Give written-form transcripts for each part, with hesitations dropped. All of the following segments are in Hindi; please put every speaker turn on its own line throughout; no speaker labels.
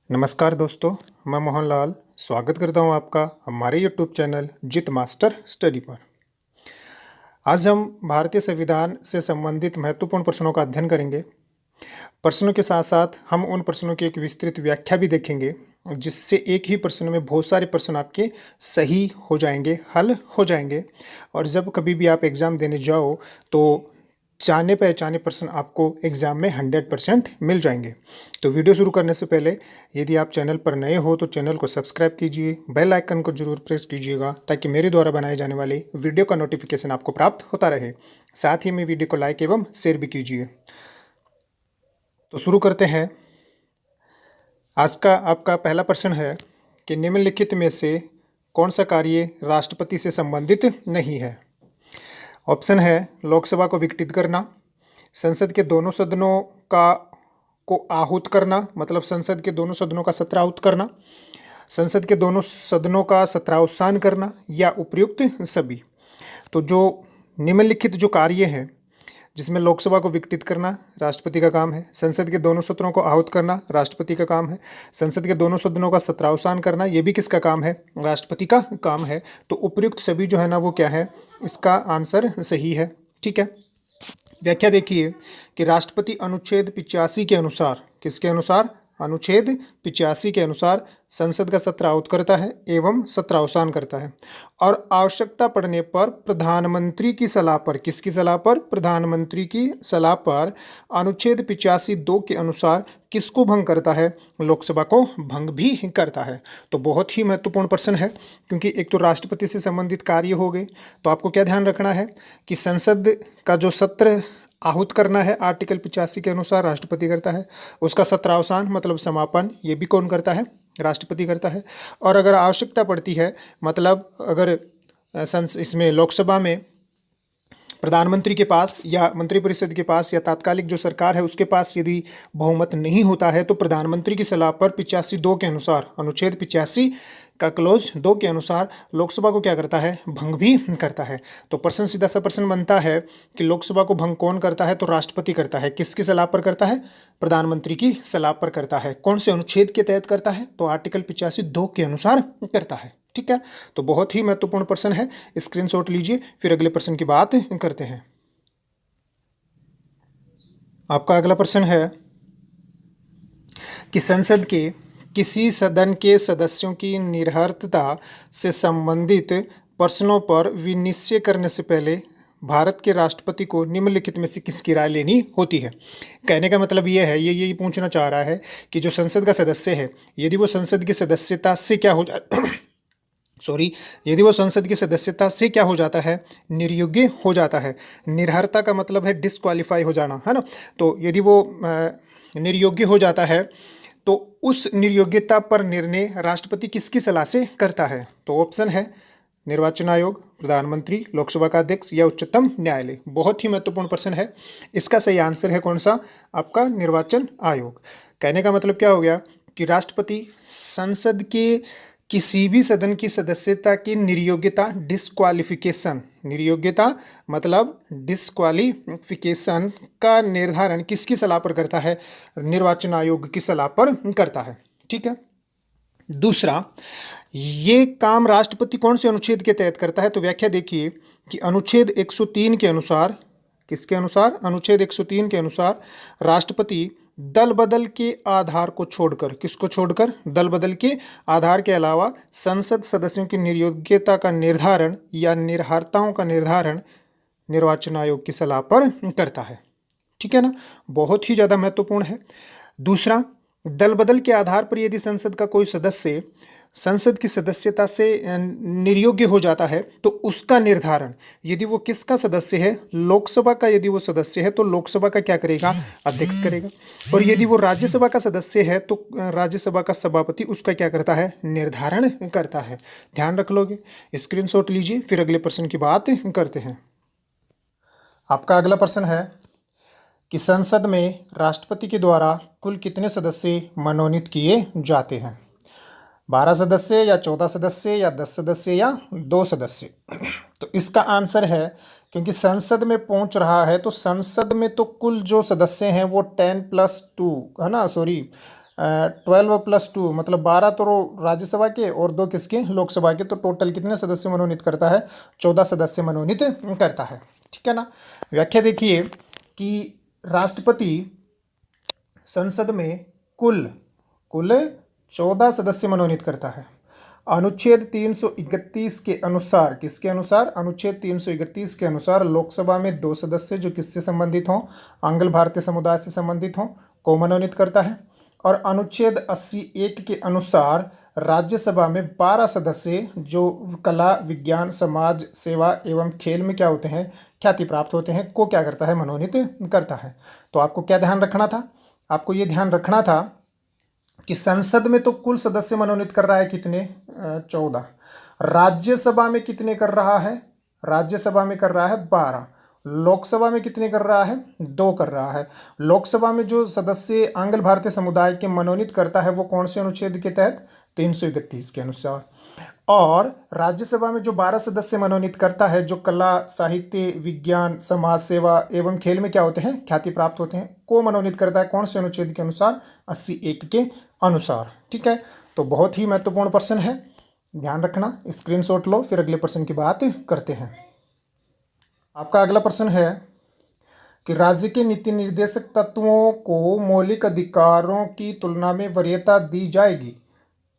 नमस्कार दोस्तों, मैं मोहन लाल स्वागत करता हूं आपका हमारे यूट्यूब चैनल जित मास्टर स्टडी पर। आज हम भारतीय संविधान से संबंधित महत्वपूर्ण प्रश्नों का अध्ययन करेंगे। प्रश्नों के साथ साथ हम उन प्रश्नों की एक विस्तृत व्याख्या भी देखेंगे, जिससे एक ही प्रश्न में बहुत सारे प्रश्न आपके सही हो जाएंगे, हल हो जाएंगे। और जब कभी भी आप एग्ज़ाम देने जाओ तो जाने पहचाने प्रश्न आपको एग्ज़ाम में 100% मिल जाएंगे। तो वीडियो शुरू करने से पहले यदि आप चैनल पर नए हो तो चैनल को सब्सक्राइब कीजिए, बेल आइकन को जरूर प्रेस कीजिएगा ताकि मेरे द्वारा बनाए जाने वाले वीडियो का नोटिफिकेशन आपको प्राप्त होता रहे। साथ ही में वीडियो को लाइक एवं शेयर भी कीजिए। तो शुरू करते हैं। आज का आपका पहला प्रश्न है कि निम्नलिखित में से कौन सा कार्य राष्ट्रपति से संबंधित नहीं है। ऑप्शन है लोकसभा को विघटित करना, संसद के दोनों सदनों को आहूत करना, मतलब संसद के दोनों सदनों का सत्र आहूत करना, संसद के दोनों सदनों का सत्रावसान करना, या उपयुक्त सभी। तो जो निम्नलिखित जो कार्य हैं जिसमें लोकसभा को विघटित करना राष्ट्रपति का काम है, संसद के दोनों सत्रों को आहूत करना राष्ट्रपति का काम है, संसद के दोनों सदनों का सत्रावसान करना ये भी किसका काम है, राष्ट्रपति का काम है। तो उपयुक्त सभी जो है ना वो क्या है, इसका आंसर सही है। ठीक है, व्याख्या देखिए कि राष्ट्रपति अनुच्छेद 85 के अनुसार, किसके अनुसार, अनुच्छेद 85 के अनुसार संसद का सत्र आहूत करता है एवं सत्रावसान करता है, और आवश्यकता पड़ने पर प्रधानमंत्री की सलाह पर, किसकी सलाह पर, प्रधानमंत्री की सलाह पर अनुच्छेद 85(2) के अनुसार किसको भंग करता है, लोकसभा को भंग भी करता है। तो बहुत ही महत्वपूर्ण प्रश्न है, क्योंकि एक तो राष्ट्रपति से संबंधित कार्य हो गए, तो आपको क्या ध्यान रखना है कि संसद का जो सत्र आहूत करना है आर्टिकल 85 के अनुसार राष्ट्रपति करता है, उसका सत्रावसान मतलब समापन ये भी कौन करता है, राष्ट्रपति करता है। और अगर आवश्यकता पड़ती है, मतलब अगर इसमें लोकसभा में प्रधानमंत्री के पास या मंत्रिपरिषद के पास या तात्कालिक जो सरकार है उसके पास यदि बहुमत नहीं होता है तो प्रधानमंत्री की सलाह पर 85(2) के अनुसार, अनुच्छेद 85 का क्लोज 2 के अनुसार लोकसभा को क्या करता है, भंग भी करता है। तो प्रश्न सीधा सा प्रश्न बनता है कि लोकसभा को भंग कौन करता है, तो राष्ट्रपति करता है। किसकी सलाह पर करता है, प्रधानमंत्री की सलाह पर करता है। कौन से अनुच्छेद के तहत करता है, तो आर्टिकल 85(2) के अनुसार करता है। ठीक है, तो बहुत ही महत्वपूर्ण प्रश्न है, स्क्रीनशॉट लीजिए, फिर अगले प्रश्न की बात करते हैं। आपका अगला प्रश्न है कि संसद के किसी सदन के सदस्यों की निर्हरता से संबंधित प्रश्नों पर विनिश्चय करने से पहले भारत के राष्ट्रपति को निम्नलिखित में से किसकी राय लेनी होती है। कहने का मतलब ये है, ये पूछना चाह रहा है कि जो संसद का सदस्य है यदि वो संसद की सदस्यता से क्या हो यदि वो संसद की सदस्यता से क्या हो जाता है, निर्योग्य हो जाता है। निर्हरता का मतलब है डिस्क्वालीफाई हो जाना, है ना। तो यदि वो निर्योग्य हो जाता है तो उस निर्योग्यता पर निर्णय राष्ट्रपति किसकी सलाह से करता है। तो ऑप्शन है निर्वाचन आयोग, प्रधानमंत्री, लोकसभा का अध्यक्ष या उच्चतम न्यायालय। बहुत ही महत्वपूर्ण प्रश्न है, इसका सही आंसर है कौन सा, आपका निर्वाचन आयोग। कहने का मतलब क्या हो गया कि राष्ट्रपति संसद के किसी भी सदन की सदस्यता की निर्योग्यता, डिस्क्वालिफिकेशन, निर्योग्यता मतलब डिस्क्वालिफिकेशन का निर्धारण किसकी सलाह पर करता है, निर्वाचन आयोग की सलाह पर करता है। ठीक है, दूसरा, ये काम राष्ट्रपति कौन से अनुच्छेद के तहत करता है, तो व्याख्या देखिए कि अनुच्छेद 103 के अनुसार, किसके अनुसार, अनुच्छेद 103 के अनुसार राष्ट्रपति दल बदल के आधार को छोड़कर, किसको छोड़कर, दल बदल के आधार के अलावा संसद सदस्यों की निर्योग्यता का निर्धारण या निर्हारताओं का निर्धारण निर्वाचन आयोग की सलाह पर करता है। ठीक है ना, बहुत ही ज़्यादा महत्वपूर्ण है। दूसरा, दल बदल के आधार पर यदि संसद का कोई सदस्य संसद की सदस्यता से निर्योग्य हो जाता है तो उसका निर्धारण, यदि वो किसका सदस्य है, लोकसभा का यदि वो सदस्य है तो लोकसभा का क्या करेगा, अध्यक्ष करेगा। और यदि वो राज्यसभा का सदस्य है तो राज्यसभा का सभापति उसका क्या करता है, निर्धारण करता है। ध्यान रख लोगे, स्क्रीनशॉट लीजिए, फिर अगले प्रश्न की बात करते हैं। आपका अगला प्रश्न है कि संसद में राष्ट्रपति के द्वारा कुल कितने सदस्य मनोनीत किए जाते हैं, 12 सदस्य या 14 सदस्य या 10 सदस्य या 2 सदस्य। तो इसका आंसर है, क्योंकि संसद में पहुंच रहा है तो संसद में तो कुल जो सदस्य हैं वो 10+2 है ना, 12+2 मतलब 12 तो राज्यसभा के और 2 किसके, लोकसभा के। तो टोटल कितने सदस्य मनोनीत करता है, 14 सदस्य मनोनीत करता है। ठीक है ना। व्याख्या देखिए कि राष्ट्रपति संसद में कुल 14 सदस्य मनोनीत करता है। अनुच्छेद 331 के अनुसार, किसके अनुसार, अनुच्छेद 331 के अनुसार लोकसभा में 2 सदस्य जो किससे संबंधित हों, आंग्ल भारतीय समुदाय से संबंधित हों, को मनोनीत करता है। और अनुच्छेद 81 के अनुसार राज्यसभा में 12 सदस्य जो कला, विज्ञान, समाज सेवा एवं खेल में क्या होते हैं, ख्याति प्राप्त होते हैं, को क्या करता है, मनोनीत करता है। तो आपको क्या ध्यान रखना था, आपको ये ध्यान रखना था कि संसद में तो कुल सदस्य मनोनीत कर रहा है कितने, 14। राज्यसभा में कितने कर रहा है, राज्यसभा में कर रहा है 12। लोकसभा में कितने कर रहा है, 2 कर रहा है। लोकसभा में जो सदस्य आंग्ल भारतीय समुदाय के मनोनीत करता है वो कौन से अनुच्छेद के तहत, 331 के अनुसार। और राज्यसभा में जो 12 सदस्य मनोनीत करता है जो कला, साहित्य, विज्ञान, समाज सेवा एवं खेल में क्या होते हैं, ख्याति प्राप्त होते हैं, को मनोनीत करता है कौन से अनुच्छेद के अनुसार, 81 के अनुसार। ठीक है। तो बहुत ही महत्वपूर्ण प्रश्न है, ध्यान रखना, स्क्रीनशॉट लो, फिर अगले प्रश्न की बात करते हैं। आपका अगला प्रश्न है कि राज्य के नीति निर्देशक तत्वों को मौलिक अधिकारों की तुलना में वरीयता दी जाएगी,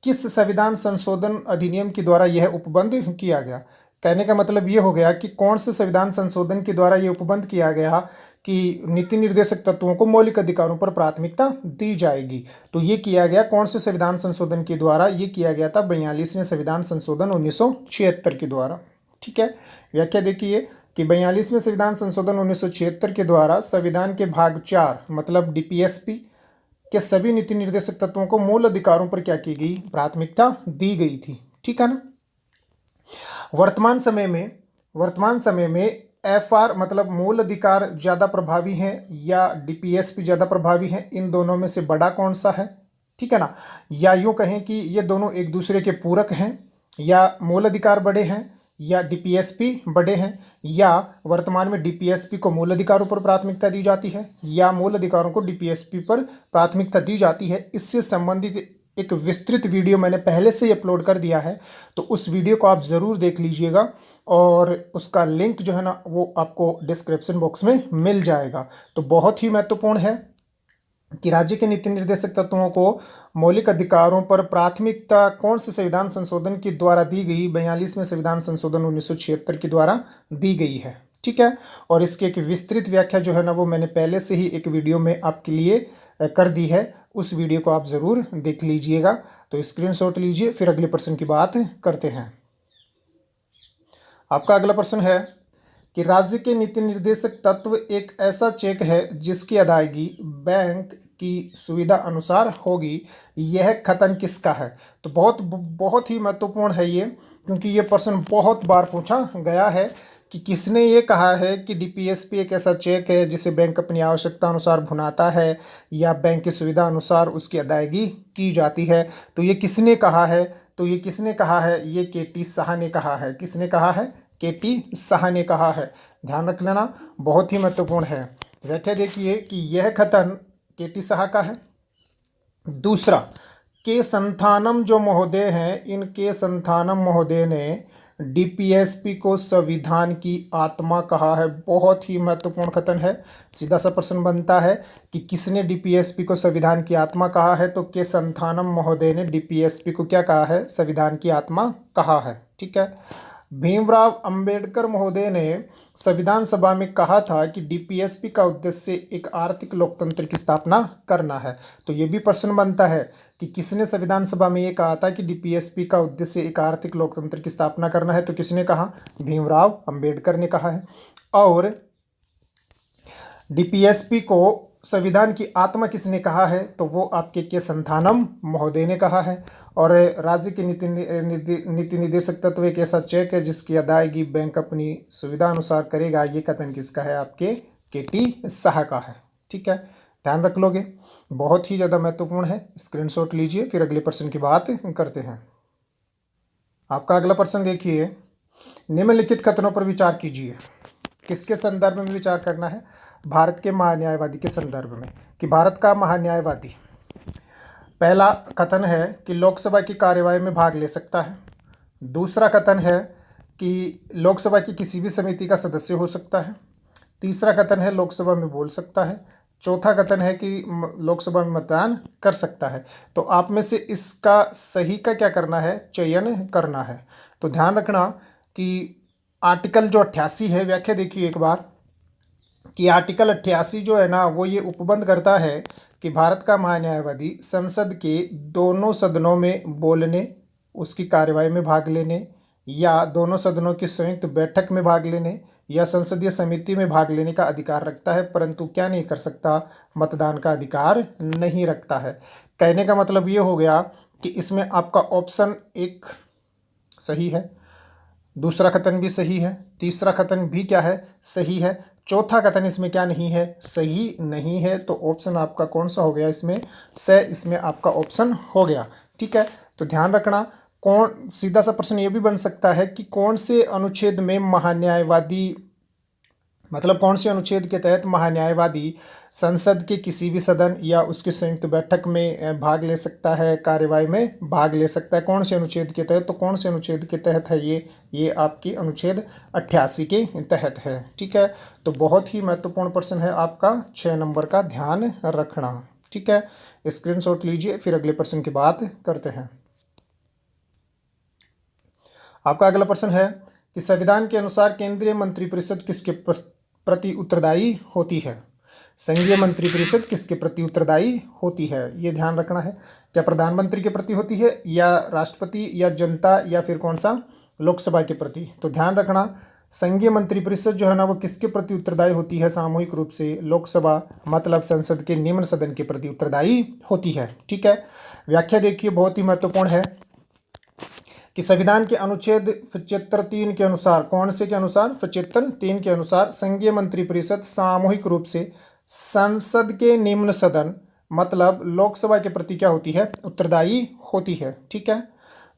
किस संविधान संशोधन अधिनियम के द्वारा यह उपबंध किया गया। कहने का मतलब ये हो गया कि कौन से संविधान संशोधन के द्वारा यह उपबंध किया गया कि नीति निर्देशक तत्वों को मौलिक अधिकारों पर प्राथमिकता दी जाएगी। तो ये किया गया कौन से संविधान संशोधन के द्वारा, ये किया गया था 42वें संविधान संशोधन 1976 के द्वारा। ठीक है। व्याख्या देखिए कि 42वें संविधान संशोधन 1976 के द्वारा संविधान के भाग 4 मतलब डीपीएसपी के सभी नीति निर्देशक तत्वों को मूल अधिकारों पर क्या की गई, प्राथमिकता दी गई थी। ठीक है ना। वर्तमान समय में एफआर मतलब मूल अधिकार ज़्यादा प्रभावी हैं या डीपीएसपी ज़्यादा प्रभावी हैं, इन दोनों में से बड़ा कौन सा है। ठीक है ना। या यूँ कहें कि ये दोनों एक दूसरे के पूरक हैं, या मूल अधिकार बड़े हैं या डीपीएसपी बड़े हैं, या वर्तमान में डीपीएसपी को मूल अधिकारों पर प्राथमिकता दी जाती है या मूल अधिकारों को डीपीएसपी पर प्राथमिकता दी जाती है। इससे संबंधित एक विस्तृत वीडियो मैंने पहले से ही अपलोड कर दिया है, तो उस वीडियो को आप ज़रूर देख लीजिएगा और उसका लिंक जो है ना वो आपको डिस्क्रिप्शन बॉक्स में मिल जाएगा। तो बहुत ही महत्वपूर्ण है कि राज्य के नीति निर्देशक तत्वों को मौलिक अधिकारों पर प्राथमिकता कौन से संविधान संशोधन के द्वारा दी गई, 42वें संविधान संशोधन 1976 के द्वारा दी गई है। ठीक है। और इसकी एक विस्तृत व्याख्या जो है ना वो मैंने पहले से ही एक वीडियो में आपके लिए कर दी है, उस वीडियो को आप ज़रूर देख लीजिएगा। तो स्क्रीनशॉट लीजिए, फिर अगले प्रश्न की बात करते हैं। आपका अगला प्रश्न है कि राज्य के नीति निर्देशक तत्व एक ऐसा चेक है जिसकी अदायगी बैंक की सुविधा अनुसार होगी, यह कथन किसका है। तो बहुत ही महत्वपूर्ण है ये, क्योंकि ये प्रश्न बहुत बार पूछा गया है कि किसने ये कहा है कि डीपीएसपी एक ऐसा चेक है जिसे बैंक अपनी आवश्यकता अनुसार भुनाता है या बैंक की सुविधा अनुसार उसकी अदायगी की जाती है। तो ये किसने कहा है, तो ये किसने कहा है, ये केटी शाह ने कहा है। किसने कहा है, केटी शाह ने कहा है। ध्यान रख लेना, बहुत ही महत्वपूर्ण है। व्याख्या देखिए कि यह कथन केटी शाह का है। दूसरा, के संथानम जो महोदय हैं, इन के संथानम महोदय ने डीपीएसपी को संविधान की आत्मा कहा है। बहुत ही महत्वपूर्ण कथन है। सीधा सा प्रश्न बनता है कि किसने डीपीएसपी को संविधान की आत्मा कहा है, तो के संथानम महोदय ने डीपीएसपी को क्या कहा है, संविधान की आत्मा कहा है। ठीक है। भीमराव अंबेडकर महोदय ने संविधान सभा में कहा था कि डीपीएसपी का उद्देश्य एक आर्थिक लोकतंत्र की स्थापना करना है। तो ये भी प्रश्न बनता है कि किसने संविधान सभा में ये कहा था कि डीपीएसपी का उद्देश्य एक आर्थिक लोकतंत्र की स्थापना करना है। तो किसने कहा, भीमराव अंबेडकर ने कहा है। और डीपीएसपी को संविधान की आत्मा किसने कहा है, तो वो आपके के संथानम महोदय ने कहा है। और राज्य के नीति निर्देशक तत्व एक ऐसा चेक है जिसकी अदायगी बैंक अपनी सुविधा अनुसार करेगा, ये कथन किसका है, आपके केटी शाह का है। ठीक है, ध्यान रख लोगे, बहुत ही ज़्यादा महत्वपूर्ण है। स्क्रीनशॉट लीजिए, फिर अगले प्रश्न की बात करते हैं। आपका अगला प्रश्न देखिए, निम्नलिखित कथनों पर विचार कीजिए। किसके संदर्भ में विचार करना है, भारत के महान्यायवादी के संदर्भ में। कि भारत का महान्यायवादी पहला कथन है कि लोकसभा की कार्यवाही में भाग ले सकता है। दूसरा कथन है कि लोकसभा की किसी भी समिति का सदस्य हो सकता है। तीसरा कथन है लोकसभा में बोल सकता है। चौथा कथन है कि लोकसभा में मतदान कर सकता है। तो आप में से इसका सही का क्या करना है, चयन करना है। तो ध्यान रखना कि आर्टिकल जो 88 है, व्याख्या देखिए एक बार कि आर्टिकल 88 जो है ना वो ये उपबंध करता है कि भारत का महान्यायवादी संसद के दोनों सदनों में बोलने, उसकी कार्यवाही में भाग लेने या दोनों सदनों की संयुक्त बैठक में भाग लेने या संसदीय समिति में भाग लेने का अधिकार रखता है, परंतु क्या नहीं कर सकता, मतदान का अधिकार नहीं रखता है। कहने का मतलब ये हो गया कि इसमें आपका ऑप्शन एक सही है, दूसरा कथन भी सही है, तीसरा कथन भी क्या है, सही है, चौथा कथन इसमें क्या नहीं है, सही नहीं है। तो ऑप्शन आपका कौन सा हो गया इसमें, इसमें आपका ऑप्शन हो गया। ठीक है, तो ध्यान रखना। कौन, सीधा सा प्रश्न ये भी बन सकता है कि कौन से अनुच्छेद में महान्यायवादी, मतलब कौन से अनुच्छेद के तहत महान्यायवादी संसद के किसी भी सदन या उसकी संयुक्त बैठक में भाग ले सकता है, कार्यवाही में भाग ले सकता है, कौन से अनुच्छेद के तहत। तो कौन से अनुच्छेद के तहत है ये आपकी अनुच्छेद 88 के तहत है। ठीक है, तो बहुत ही महत्वपूर्ण प्रश्न है आपका 6 नंबर का, ध्यान रखना। ठीक है, स्क्रीनशॉट लीजिए, फिर अगले प्रश्न की बात करते हैं। आपका अगला प्रश्न है कि संविधान के अनुसार केंद्रीय मंत्रिपरिषद किसके प्रति उत्तरदायी होती है। संघीय मंत्रिपरिषद किसके प्रति उत्तरदायी होती है, ये ध्यान रखना है। क्या प्रधानमंत्री के प्रति होती है, या राष्ट्रपति, या जनता, या फिर कौन सा, लोकसभा के प्रति। तो ध्यान रखना, संघीय मंत्रिपरिषद जो है ना वो किसके प्रति उत्तरदायी होती है, सामूहिक रूप से लोकसभा, मतलब संसद के निम्न सदन के प्रति उत्तरदायी होती है। ठीक है, व्याख्या देखिए, बहुत ही महत्वपूर्ण है कि संविधान के अनुच्छेद 75(3) के अनुसार, कौन से के अनुसार, 75(3) के अनुसार संघीय मंत्रिपरिषद सामूहिक रूप से संसद के निम्न सदन मतलब लोकसभा के प्रति क्या होती है, उत्तरदायी होती है। ठीक है,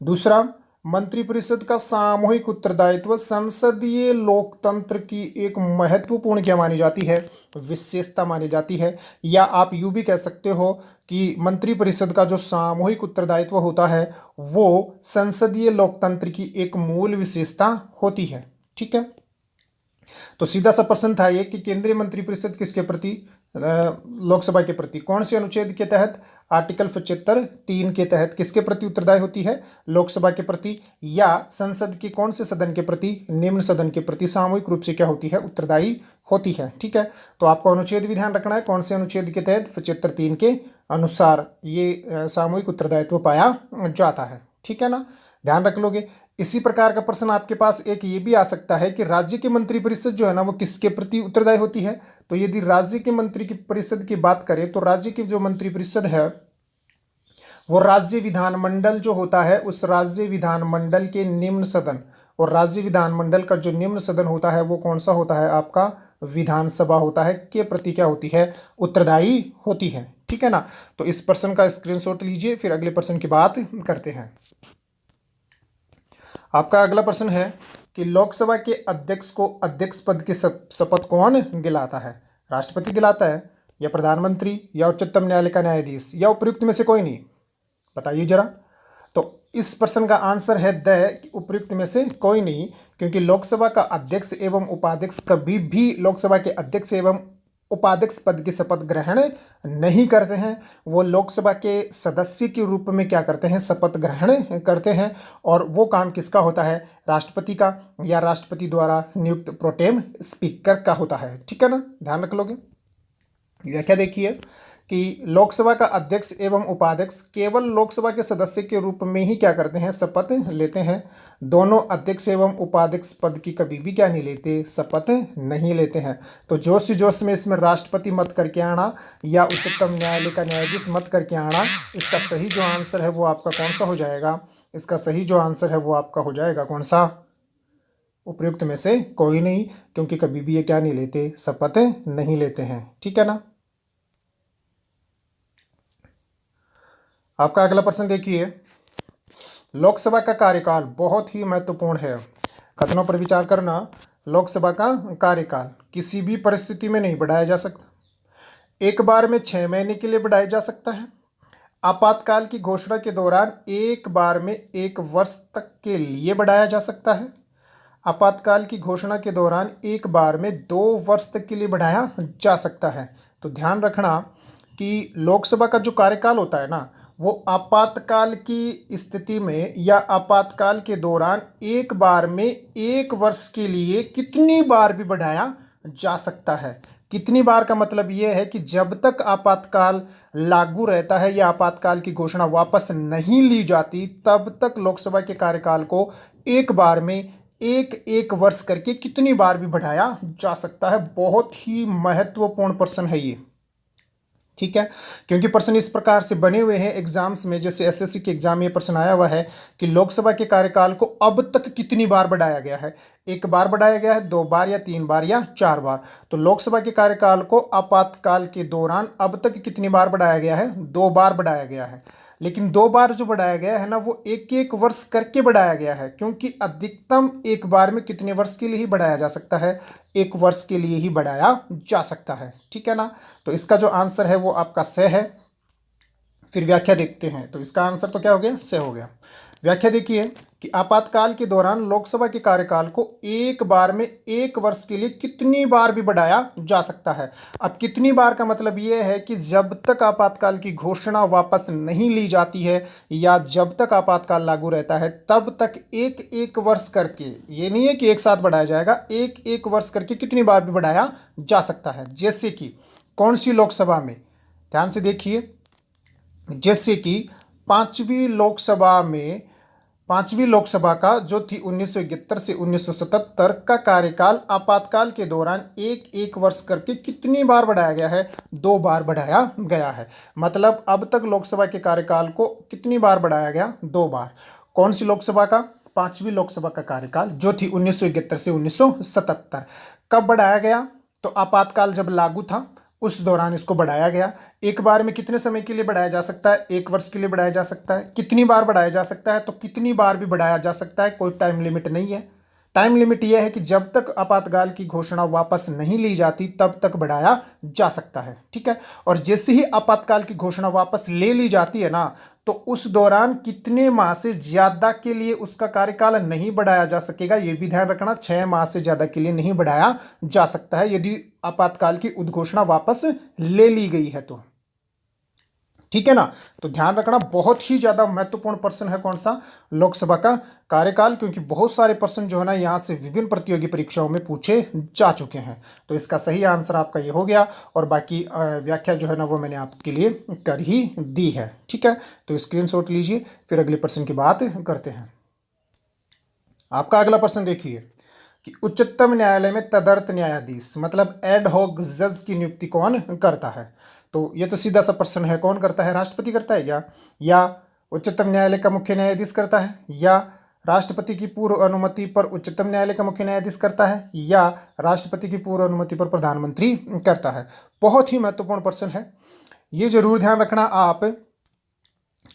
दूसरा, मंत्रिपरिषद का सामूहिक उत्तरदायित्व संसदीय लोकतंत्र की एक महत्वपूर्ण क्या मानी जाती है, विशेषता मानी जाती है। या आप यूं भी कह सकते हो कि मंत्रिपरिषद का जो सामूहिक उत्तरदायित्व होता है वो संसदीय लोकतंत्र की एक मूल विशेषता होती है। ठीक है, तो सीधा सा प्रश्न था ये कि केंद्रीय मंत्रिपरिषद किसके प्रति, लोकसभा के प्रति, कौन से अनुच्छेद के तहत, आर्टिकल 75(3) के तहत किसके प्रति उत्तरदायी होती है, लोकसभा के प्रति, या संसद के कौन से सदन के प्रति, निम्न सदन के प्रति सामूहिक रूप से क्या होती है, उत्तरदायी होती है। ठीक है, तो आपको अनुच्छेद भी ध्यान रखना है, कौन से अनुच्छेद के तहत, 75(3) के अनुसार ये सामूहिक उत्तरदायित्व पाया जाता है। ठीक है ना, ध्यान रख लोगे। इसी प्रकार का प्रश्न आपके पास एक ये भी आ सकता है कि राज्य की मंत्रिपरिषद जो है ना वो किसके प्रति उत्तरदायी होती है। तो यदि राज्य के मंत्री की परिषद की बात करें तो राज्य की जो मंत्रिपरिषद है वो राज्य विधानमंडल जो होता है उस राज्य विधानमंडल के निम्न सदन, और राज्य विधानमंडल का जो निम्न सदन होता है वो कौन सा होता है, आपका विधानसभा होता है, के प्रति क्या होती है, उत्तरदायी होती है। ठीक है ना, तो इस प्रश्न का स्क्रीनशॉट लीजिए, फिर अगले प्रश्न की बात करते हैं। आपका अगला प्रश्न है कि लोकसभा के अध्यक्ष को अध्यक्ष पद की शपथ कौन दिलाता है, राष्ट्रपति दिलाता है, या प्रधानमंत्री, या उच्चतम न्यायालय का न्यायाधीश, या उपयुक्त में से कोई नहीं, बताइए जरा। तो इस प्रश्न का आंसर है द, उपयुक्त में से कोई नहीं, क्योंकि लोकसभा का अध्यक्ष एवं उपाध्यक्ष कभी भी लोकसभा के अध्यक्ष एवं उपाध्यक्ष पद की शपथ ग्रहण नहीं करते हैं। वो लोकसभा के सदस्य के रूप में क्या करते हैं, शपथ ग्रहण करते हैं, और वो काम किसका होता है, राष्ट्रपति का, या राष्ट्रपति द्वारा नियुक्त प्रोटेम स्पीकर का होता है। ठीक है ना, ध्यान रख लोगे। व्याख्या देखिए कि लोकसभा का अध्यक्ष एवं उपाध्यक्ष केवल लोकसभा के सदस्य के रूप में ही क्या करते हैं, शपथ लेते हैं। दोनों अध्यक्ष एवं उपाध्यक्ष पद की कभी भी क्या नहीं लेते, शपथ नहीं लेते हैं। तो जोश जोश में इसमें राष्ट्रपति मत करके आना या उच्चतम न्यायालय का न्यायाधीश मत करके आना, इसका सही जो आंसर है वो आपका कौन सा हो जाएगा, इसका सही जो आंसर है वो आपका हो जाएगा कौन सा, उपयुक्त में से कोई नहीं, क्योंकि कभी भी ये क्या नहीं लेते, शपथ नहीं लेते हैं। ठीक है ना। आपका अगला प्रश्न देखिए, लोकसभा का कार्यकाल बहुत ही महत्वपूर्ण है, कथनों पर विचार करना। लोकसभा का कार्यकाल किसी भी परिस्थिति में नहीं बढ़ाया जा सकता। एक बार में 6 महीने के लिए बढ़ाया जा सकता है, आपातकाल की घोषणा के दौरान एक बार में 1 वर्ष तक के लिए बढ़ाया जा सकता है। आपातकाल की घोषणा के दौरान एक बार में 2 वर्ष तक के लिए बढ़ाया जा सकता है। तो ध्यान रखना कि लोकसभा का जो कार्यकाल होता है ना, वो आपातकाल की स्थिति में या आपातकाल के दौरान एक बार में 1 वर्ष के लिए कितनी बार भी बढ़ाया जा सकता है। कितनी बार का मतलब ये है कि जब तक आपातकाल लागू रहता है या आपातकाल की घोषणा वापस नहीं ली जाती, तब तक लोकसभा के कार्यकाल को एक बार में एक वर्ष करके कितनी बार भी बढ़ाया जा सकता है। बहुत ही महत्वपूर्ण प्रश्न है ये, ठीक है, क्योंकि प्रश्न इस प्रकार से बने हुए हैं एग्जाम्स में, जैसे एसएससी के एग्जाम में प्रश्न आया हुआ है कि लोकसभा के कार्यकाल को अब तक कितनी बार बढ़ाया गया है। 1 बार बढ़ाया गया है, 2 बार या 3 बार या 4 बार। तो लोकसभा के कार्यकाल को आपातकाल के दौरान अब तक कितनी बार बढ़ाया गया है? 2 बार बढ़ाया गया है। लेकिन 2 बार जो बढ़ाया गया है ना, वो एक वर्ष करके बढ़ाया गया है, क्योंकि अधिकतम एक बार में कितने वर्ष के लिए ही बढ़ाया जा सकता है? 1 वर्ष के लिए ही बढ़ाया जा सकता है, ठीक है ना। तो इसका जो आंसर है वो आपका से है। फिर व्याख्या देखते हैं, तो इसका आंसर तो क्या हो गया? से हो गया। व्याख्या देखिए कि आपातकाल के दौरान लोकसभा के कार्यकाल को एक बार में 1 वर्ष के लिए कितनी बार भी बढ़ाया जा सकता है। अब कितनी बार का मतलब ये है कि जब तक आपातकाल की घोषणा वापस नहीं ली जाती है या जब तक आपातकाल लागू रहता है, तब तक एक वर्ष करके, ये नहीं है कि एक साथ बढ़ाया जाएगा, एक वर्ष करके कितनी बार भी बढ़ाया जा सकता है। जैसे कि कौन सी लोकसभा में? ध्यान से देखिए, जैसे कि पांचवी लोकसभा का जो थी 1971 से 1977 का कार्यकाल आपातकाल के दौरान एक वर्ष करके कितनी बार बढ़ाया गया है? 2 बार बढ़ाया गया है। मतलब अब तक लोकसभा के कार्यकाल को कितनी बार बढ़ाया गया? 2 बार। कौन सी लोकसभा का? पांचवी लोकसभा का कार्यकाल जो थी 1971 से 1977। कब बढ़ाया गया? तो आपातकाल जब लागू था उस दौरान इसको बढ़ाया गया। एक बार में कितने समय के लिए बढ़ाया जा सकता है? 1 वर्ष के लिए बढ़ाया जा सकता है। कितनी बार बढ़ाया जा सकता है? तो कितनी बार भी बढ़ाया जा सकता है, कोई टाइम लिमिट नहीं है। टाइम लिमिट यह है कि जब तक आपातकाल की घोषणा वापस नहीं ली जाती तब तक बढ़ाया जा सकता है, ठीक है। और जैसे ही आपातकाल की घोषणा वापस ले ली जाती है ना, तो उस दौरान कितने माह से ज्यादा के लिए उसका कार्यकाल नहीं बढ़ाया जा सकेगा, यह भी ध्यान रखना। 6 माह से ज्यादा के लिए नहीं बढ़ाया जा सकता है यदि आपातकाल की उद्घोषणा वापस ले ली गई है तो, ठीक है ना। तो ध्यान रखना, बहुत ही ज्यादा महत्वपूर्ण प्रश्न है कौन सा? लोकसभा का कार्यकाल, क्योंकि बहुत सारे प्रश्न जो है ना यहाँ से विभिन्न प्रतियोगी परीक्षाओं में पूछे जा चुके हैं। तो इसका सही आंसर आपका ये हो गया, और बाकी व्याख्या जो है ना वो मैंने आपके लिए कर ही दी है, ठीक है। तो स्क्रीनशॉट लीजिए, फिर अगले प्रश्न की बात करते हैं। आपका अगला प्रश्न देखिए कि उच्चतम न्यायालय में तदर्थ न्यायाधीश मतलब एड हॉक जज की नियुक्ति कौन करता है? तो ये तो सीधा सा प्रश्न है, कौन करता है? राष्ट्रपति करता है क्या? या उच्चतम न्यायालय का मुख्य न्यायाधीश करता है? या राष्ट्रपति की पूर्व अनुमति पर उच्चतम न्यायालय का मुख्य न्यायाधीश करता है? या राष्ट्रपति की पूर्व अनुमति पर प्रधानमंत्री करता है? बहुत ही महत्वपूर्ण प्रश्न है। ये जरूर ध्यान रखना आप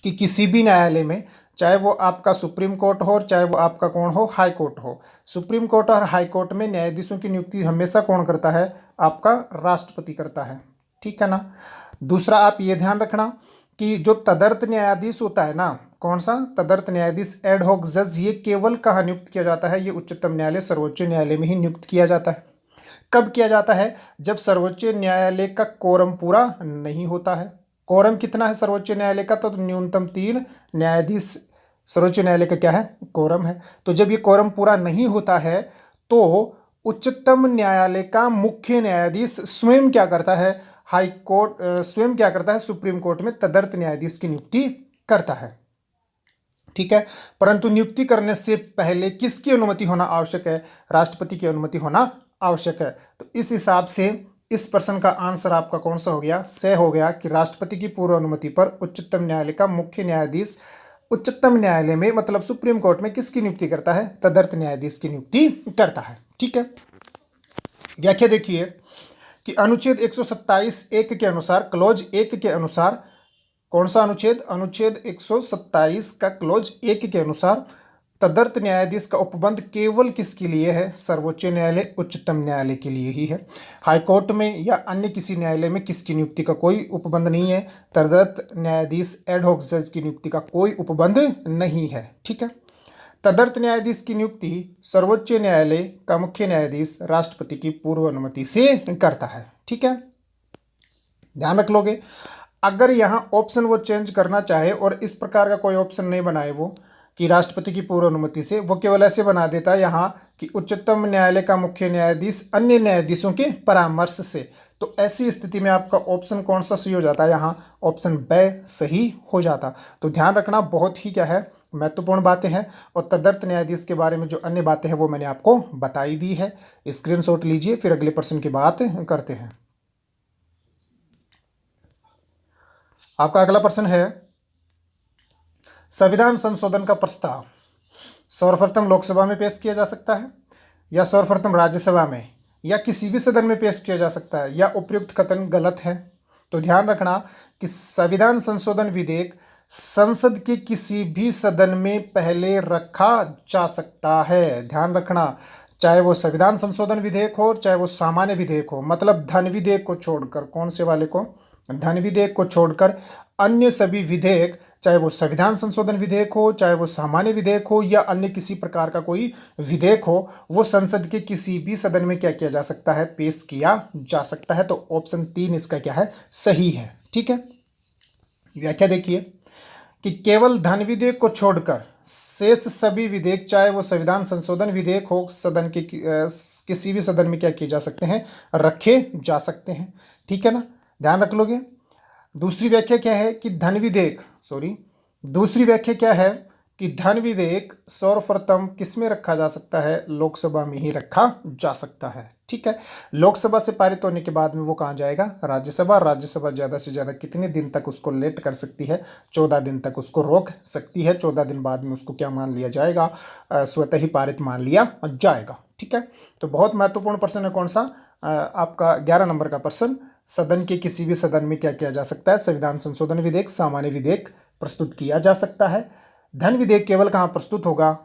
कि किसी भी न्यायालय में, चाहे वो आपका सुप्रीम कोर्ट हो और चाहे वो आपका कौन हो, हाई कोर्ट हो, सुप्रीम कोर्ट और हाई कोर्ट में न्यायाधीशों की नियुक्ति हमेशा कौन करता है? आपका राष्ट्रपति करता है, ठीक है ना। दूसरा आप ये ध्यान रखना कि जो तदर्थ न्यायाधीश होता है ना, कौन सा? तदर्थ न्यायाधीश एड हॉक जज, ये केवल कहाँ नियुक्त किया जाता है? ये उच्चतम न्यायालय सर्वोच्च न्यायालय में ही नियुक्त किया जाता है। कब किया जाता है? जब सर्वोच्च न्यायालय का कोरम पूरा नहीं होता है। कोरम कितना है सर्वोच्च न्यायालय का? तो न्यूनतम 3 न्यायाधीश सर्वोच्च न्यायालय का क्या है? कोरम है। तो जब ये कोरम पूरा नहीं होता है तो उच्चतम न्यायालय का मुख्य न्यायाधीश स्वयं क्या करता है? हाई कोर्ट स्वयं क्या करता है? सुप्रीम कोर्ट में तदर्थ न्यायाधीश की नियुक्ति करता है, ठीक है। परंतु नियुक्ति करने से पहले किसकी अनुमति होना आवश्यक है? राष्ट्रपति की अनुमति होना आवश्यक है। तो इस हिसाब से इस प्रश्न का आंसर आपका कौन सा हो गया? से हो गया कि राष्ट्रपति की पूर्व अनुमति पर उच्चतम न्यायालय का मुख्य न्यायाधीश उच्चतम न्यायालय में मतलब सुप्रीम कोर्ट में किसकी नियुक्ति करता है? तदर्थ न्यायाधीश की नियुक्ति करता है, ठीक है। व्याख्या देखिए कि अनुच्छेद 127(1) के अनुसार, क्लोज 1 के अनुसार, कौन सा अनुच्छेद? अनुच्छेद 127 का क्लोज 1 के अनुसार तदर्थ न्यायाधीश का उपबंध केवल किसके लिए है? सर्वोच्च न्यायालय, उच्चतम न्यायालय के लिए ही है। हाईकोर्ट में या अन्य किसी न्यायालय में किसकी नियुक्ति का कोई उपबंध नहीं है। तदर्थ न्यायाधीश एड हॉक जज की नियुक्ति का कोई उपबंध नहीं है। ठीक है। तदर्थ न्यायाधीश की नियुक्ति सर्वोच्च न्यायालय का मुख्य न्यायाधीश राष्ट्रपति की पूर्व अनुमति से करता है। ठीक है, ध्यान रख लोगे। अगर यहाँ ऑप्शन वो चेंज करना चाहे और इस प्रकार का कोई ऑप्शन नहीं बनाए वो कि राष्ट्रपति की पूर्व अनुमति से, वो केवल ऐसे बना देता है यहाँ कि उच्चतम न्यायालय का मुख्य न्यायाधीश अन्य न्यायाधीशों के परामर्श से, तो ऐसी स्थिति में आपका ऑप्शन कौन सा सही हो जाता है? यहाँ ऑप्शन ब सही हो जाता। तो ध्यान रखना, बहुत ही क्या है, महत्वपूर्ण बातें हैं। और तदर्थ न्यायाधीश के बारे में जो अन्य बातें हैं वो मैंने आपको बताई दी है। स्क्रीनशॉट लीजिए, फिर अगले प्रश्न की बात करते हैं। आपका अगला प्रश्न है, संविधान संशोधन का प्रस्ताव सर्वप्रथम लोकसभा में पेश किया जा सकता है या सर्वप्रथम राज्यसभा में या किसी भी सदन में पेश किया जा सकता है, या उपयुक्त कथन गलत है? तो ध्यान रखना कि संविधान संशोधन विधेयक संसद के किसी भी सदन में पहले रखा जा सकता है। ध्यान रखना, चाहे वो संविधान संशोधन विधेयक हो, चाहे वो सामान्य विधेयक हो, मतलब धन विधेयक को छोड़कर, कौन से वाले को? धन विधेयक को छोड़कर अन्य सभी विधेयक, चाहे वो संविधान संशोधन विधेयक हो, चाहे वो सामान्य विधेयक हो, या अन्य किसी प्रकार का कोई विधेयक हो, वो संसद के किसी भी सदन में क्या किया जा सकता है? पेश किया जा सकता है। तो ऑप्शन 3 इसका क्या है? सही है। ठीक है, व्याख्या देखिए कि केवल धन विधेयक को छोड़कर शेष सभी विधेयक, चाहे वो संविधान संशोधन विधेयक हो, सदन के किसी भी सदन में क्या किए जा सकते हैं? रखे जा सकते हैं। ठीक है ना, ध्यान रख लोगे। दूसरी व्याख्या क्या है कि धन विधेयक, दूसरी व्याख्या क्या है कि धन विधेयक सर्वप्रथम किस में रखा जा सकता है? लोकसभा में ही रखा जा सकता है। ठीक है, लोकसभा से पारित होने के बाद में वो कहाँ जाएगा? राज्यसभा। राज्यसभा ज़्यादा से ज़्यादा कितने दिन तक उसको लेट कर सकती है? 14 दिन तक उसको रोक सकती है। 14 दिन बाद में उसको क्या मान लिया जाएगा? स्वतः ही पारित मान लिया जाएगा। ठीक है, तो बहुत महत्वपूर्ण प्रश्न है। कौन सा? आपका 11 नंबर का प्रश्न। सदन के किसी भी सदन में क्या किया जा सकता है? संविधान संशोधन विधेयक, सामान्य विधेयक प्रस्तुत किया जा सकता है। धन विधेयक केवल कहाँ प्रस्तुत होगा?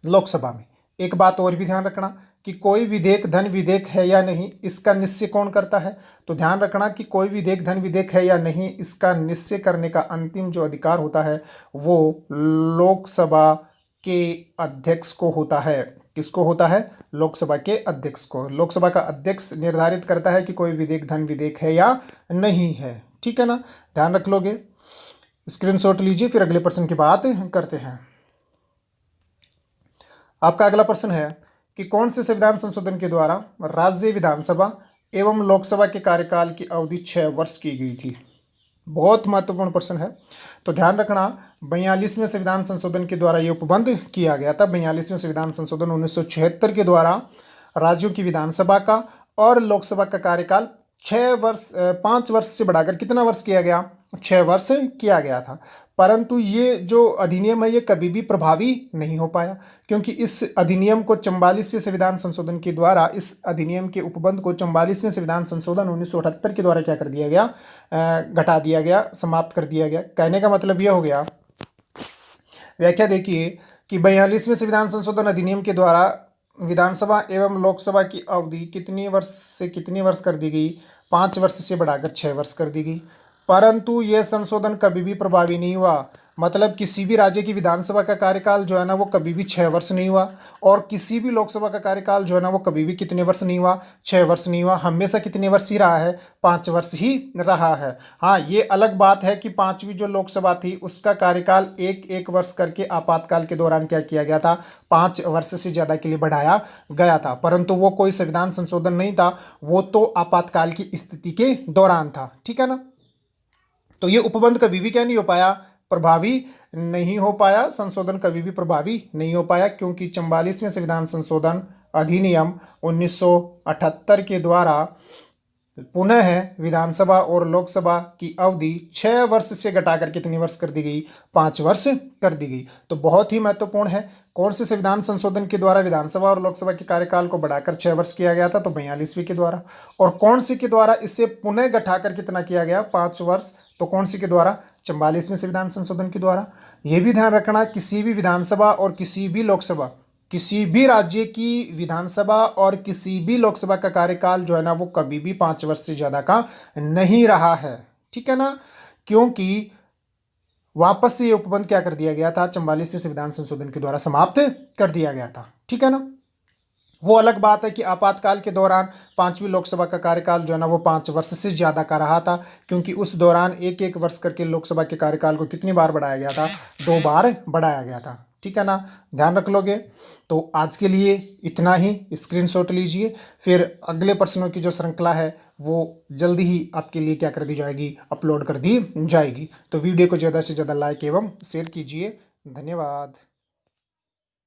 लोकसभा में। एक बात और भी ध्यान रखना कि कोई विधेयक धन विधेयक है या नहीं, इसका निश्चय कौन करता है? तो ध्यान रखना कि कोई विधेयक धन विधेयक है या नहीं, इसका निश्चय करने का अंतिम जो अधिकार होता है वो लोकसभा के अध्यक्ष को होता है। किसको होता है? लोकसभा के अध्यक्ष को। लोकसभा का अध्यक्ष निर्धारित करता है कि कोई विधेयक धन विधेयक है या नहीं है। ठीक है ना, ध्यान रख लोगे। स्क्रीनशॉट लीजिए, फिर अगले प्रश्न की बात करते हैं। आपका अगला प्रश्न है कि कौन से संविधान संशोधन के द्वारा राज्य विधानसभा एवं लोकसभा के कार्यकाल की अवधि 6 वर्ष की गई थी? बहुत महत्वपूर्ण प्रश्न है। तो ध्यान रखना, 42वें संविधान संशोधन के द्वारा ये उपबंध किया गया था। 42वें संविधान संशोधन 1976 के द्वारा राज्यों की विधानसभा का और लोकसभा का कार्यकाल 5 वर्ष से बढ़ाकर कितना वर्ष किया गया? 6 वर्ष किया गया था। परंतु ये जो अधिनियम है ये कभी भी प्रभावी नहीं हो पाया, क्योंकि इस अधिनियम को 44वें संविधान संशोधन के द्वारा, इस अधिनियम के उपबंध को 44वें संविधान संशोधन 1978 के द्वारा क्या कर दिया गया? घटा दिया गया, समाप्त कर दिया गया। कहने का मतलब ये हो गया, व्याख्या देखिए कि 42वें संविधान संशोधन अधिनियम के द्वारा विधानसभा एवं लोकसभा की अवधि कितनी वर्ष से कितनी वर्ष कर दी गई? 5 वर्ष से बढ़ाकर 6 वर्ष कर दी गई। परंतु यह संशोधन कभी भी प्रभावी नहीं हुआ। मतलब किसी भी राज्य की विधानसभा का कार्यकाल जो है ना वो कभी भी 6 वर्ष नहीं हुआ, और किसी भी लोकसभा का कार्यकाल जो है ना वो कभी भी कितने वर्ष नहीं हुआ? 6 वर्ष नहीं हुआ। हमेशा कितने वर्ष ही रहा है? 5 वर्ष ही रहा है। हाँ, ये अलग बात है कि 5वीं जो लोकसभा थी उसका कार्यकाल एक वर्ष करके आपातकाल के दौरान क्या किया गया था? 5 वर्ष से ज़्यादा के लिए बढ़ाया गया था। परंतु वो कोई संविधान संशोधन नहीं था, वो तो आपातकाल की स्थिति के दौरान था। ठीक है ना, तो ये उपबंध कभी भी क्या नहीं हो पाया? प्रभावी नहीं हो पाया। संशोधन कभी भी प्रभावी नहीं हो पाया, क्योंकि 44वें संविधान संशोधन अधिनियम 1978 के द्वारा पुनः विधानसभा और लोकसभा की अवधि 6 वर्ष से घटाकर कितनी वर्ष कर दी गई? 5 वर्ष कर दी गई। तो बहुत ही महत्वपूर्ण है, कौन से संविधान संशोधन के द्वारा विधानसभा और लोकसभा के कार्यकाल को बढ़ाकर 6 वर्ष किया गया था? तो 42वें के द्वारा। और कौन से के द्वारा इसे पुनः घटाकर कितना किया गया? 5 वर्ष। तो कौन सी के द्वारा? 44वें संविधान संशोधन के द्वारा। यह भी ध्यान रखना, किसी भी विधानसभा और किसी भी लोकसभा, किसी भी राज्य की विधानसभा और किसी भी लोकसभा का कार्यकाल जो है ना वो कभी भी 5 वर्ष से ज्यादा का नहीं रहा है, ठीक है ना, क्योंकि वापस से ये उपबंध क्या कर दिया गया था? 44वें संविधान संशोधन के द्वारा समाप्त कर दिया गया था, ठीक है ना। वो अलग बात है कि आपातकाल के दौरान 5वीं लोकसभा का कार्यकाल जो है ना वो 5 वर्ष से ज्यादा का रहा था, क्योंकि उस दौरान एक एक वर्ष करके लोकसभा के कार्यकाल को कितनी बार बढ़ाया गया था? 2 बार बढ़ाया गया था, ठीक है ना, ध्यान रख लोगे। तो आज के लिए इतना ही, स्क्रीनशॉट लीजिए, फिर अगले प्रश्नों की जो श्रृंखला है वो जल्दी ही आपके लिए क्या कर दी जाएगी? अपलोड कर दी जाएगी। तो वीडियो को ज़्यादा से ज़्यादा लाइक एवं शेयर कीजिए। धन्यवाद।